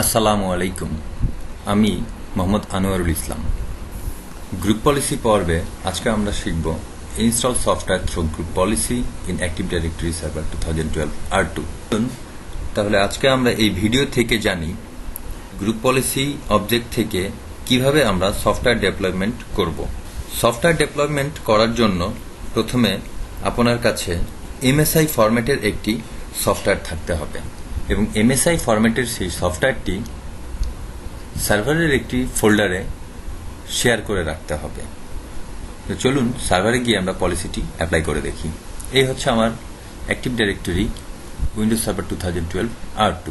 আসসালামু আলাইকুম। আমি মোহাম্মদ আনোয়ারুল ইসলাম। গ্রুপ পলিসি পর্বে আজকে আমরা শিখব install software through group policy in active directory server 2012 R2। তাহলে আজকে আমরা এই ভিডিও থেকে জানি গ্রুপ পলিসি অবজেক্ট থেকে কিভাবে আমরা সফটওয়্যার ডেভেলপমেন্ট করব। সফটওয়্যার ডেভেলপমেন্ট করার জন্য প্রথমে আপনার কাছে MSI ফরম্যাটের একটি সফটওয়্যার থাকতে হবে এবং MSI ফরম্যাটের সেই সফটওয়্যারটি সার্ভারের একটি ফোল্ডারে শেয়ার করে রাখতে হবে। তো চলুন সার্ভারে গিয়ে আমরা পলিসিটি অ্যাপ্লাই করে দেখি। এই হচ্ছে আমার active directory Windows server 2012 R2।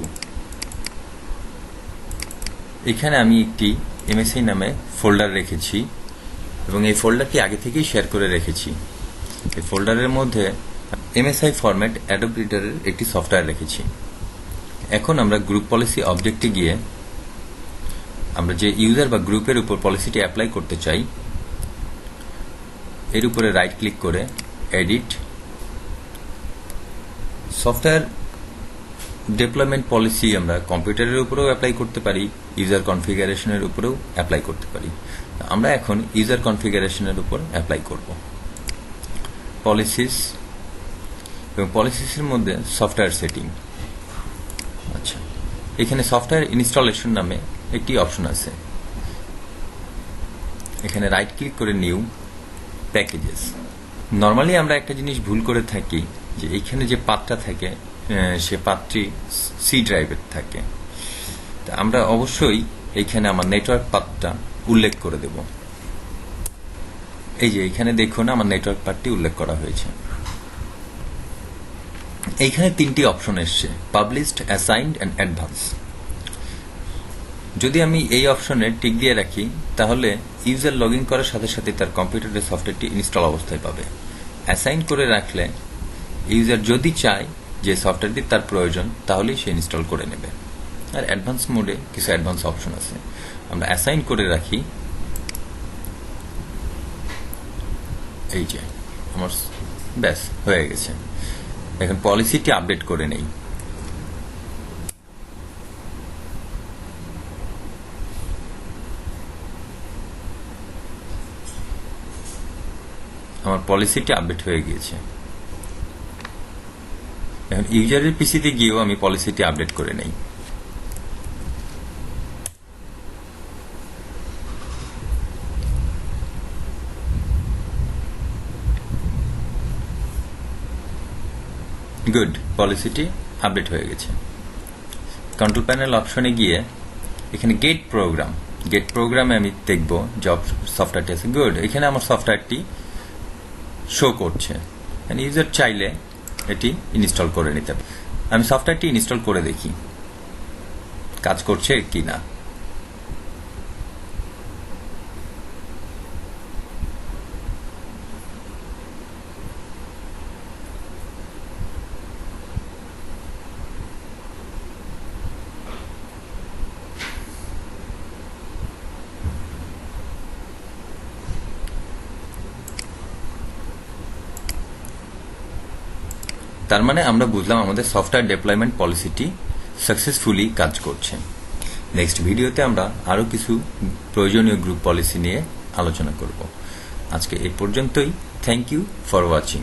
এখানে আমি একটি MSI নামে ফোল্ডার রেখেছি এবং এই ফোল্ডারটি আগে থেকেই শেয়ার করে রেখেছি। এই ফোল্ডারের মধ্যে MSI ফরম্যাট অ্যাডোব রিডারের একটি সফটওয়্যার রেখেছি। এখন আমরা গ্রুপ পলিসি অবজেক্টে গিয়ে আমরা যে ইউজার বা গ্রুপের উপর পলিসিটি অ্যাপ্লাই করতে চাই এর উপরে রাইট ক্লিক করে এডিট সফটওয়্যার ডেভেলপমেন্ট পলিসি আমরা কম্পিউটারের উপরেও অ্যাপ্লাই করতে পারি, ইউজার কনফিগারেশনের উপরেও অ্যাপ্লাই করতে পারি। আমরা এখন ইউজার কনফিগারেশনের উপর অ্যাপ্লাই করব। পলিসিস এবং পলিসিসের মধ্যে সফটওয়্যার সেটিং। আচ্ছা, এখানে সফটওয়্যার ইনস্টলেশন নামে একটি অপশন আছে। এখানে রাইট ক্লিক করে নিউ প্যাকেজেস। নর্মালি আমরা একটা জিনিস ভুল করে থাকি যে এইখানে যে পাথটা থাকে সে পাথটি সি ড্রাইভের থাকে। তা আমরা অবশ্যই এইখানে আমার নেটওয়ার্ক পাথটা উল্লেখ করে দেব। এই যে এইখানে দেখুন আমার নেটওয়ার্ক পাথটি উল্লেখ করা হয়েছে। এইখানে তিনটি অপশন এসছে, পাবলিশড, অ্যাসাইনড এন্ড অ্যাডভান্স। যদি আমি এই অপশনে টিক দিয়ে রাখি তাহলে ইউজার লগ ইন করার সাথে সাথে তার কম্পিউটারের সফটওয়্যারটি ইনস্টল অবস্থায় পাবে। অ্যাসাইন করে রাখলে ইউজার যদি চায় যে সফটওয়্যারটি তার প্রয়োজন তাহলেই সে ইনস্টল করে নেবে। আর অ্যাডভান্স মোডে কিছু অ্যাডভান্স অপশন আছে। আমরা অ্যাসাইন করে রাখি। এই যে আমার ব্যাস হয়ে গেছে। এখন পলিসিটি আপডেট করে নেই। আমার পলিসিটি আপডেট হয়ে গিয়েছে। এখন ইউজারের পিসিতে গিয়েও আমি পলিসিটি আপডেট করে নেই। গুড, পলিসিটি আপডেট হয়ে গেছে। কন্ট্রোল প্যানেল অপশনে গিয়ে এখানে গেট প্রোগ্রামে আমি দেখব জব সফটওয়্যারটি আছে। গুড, এখানে আমার সফটওয়্যারটি শো করছে। ইউজার চাইলে এটি ইনস্টল করে নিতে পারে। আমি সফটওয়্যারটি ইনস্টল করে দেখি কাজ করছে কি না। তার মানে আমরা বুঝলাম আমাদের সফটওয়্যার ডেভেলপমেন্ট পলিসিটি সাকসেসফুলি কাজ করছে। নেক্সট ভিডিওতে আমরা আরও কিছু প্রয়োজনীয় গ্রুপ পলিসি নিয়ে আলোচনা করব। আজকে এই পর্যন্তই। Thank you for watching.